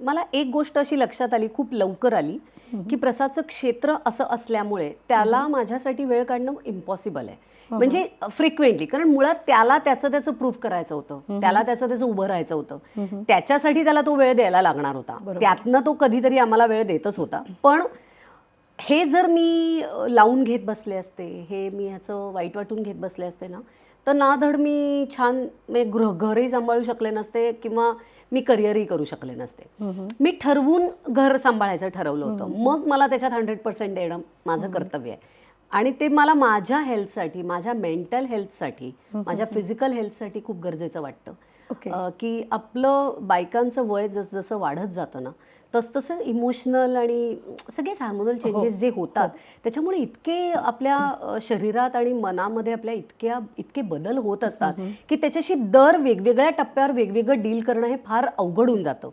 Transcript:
मला एक गोष्ट अशी लक्षात आली, खूप लवकर आली, की प्रसादचं क्षेत्र असं असल्यामुळे त्याला माझ्यासाठी वेळ काढणं इम्पॉसिबल आहे. म्हणजे फ्रिक्वेंटली, कारण मुळात त्याला त्याचं प्रूफ करायचं होतं, त्याला त्याचं उभं राहायचं होतं, त्याच्यासाठी त्याला तो वेळ द्यायला लागणार होता. त्यातनं तो कधीतरी आम्हाला वेळ देतच होता. पण हे जर मी लावून घेत बसले असते, हे मी ह्याचं वाईट वाटून घेत बसले असते ना, तर ना धड मी छान म्हणजे घरही सांभाळू शकले नसते किंवा मी करिअरही करू शकले नसते. मी ठरवून घर सांभाळायचं ठरवलं होतं, मग मला त्याच्यात 100% देणं माझं कर्तव्य आहे. आणि ते मला माझ्या हेल्थसाठी, माझ्या मेंटल हेल्थसाठी, माझ्या फिजिकल हेल्थसाठी खूप गरजेचं वाटतं. की आपलं बायकांचं वय जसं वाढत जातं ना, तसतसं इमोशनल आणि सगळेच हार्मोनल चेंजेस जे होतात, त्याच्यामुळे इतके आपल्या शरीरात आणि मनामध्ये आपल्या इतके बदल होत असतात की त्याच्याशी दर वेगवेगळ्या टप्प्यावर वेगवेगळं डील करणं हे फार अवघड होऊन जातं.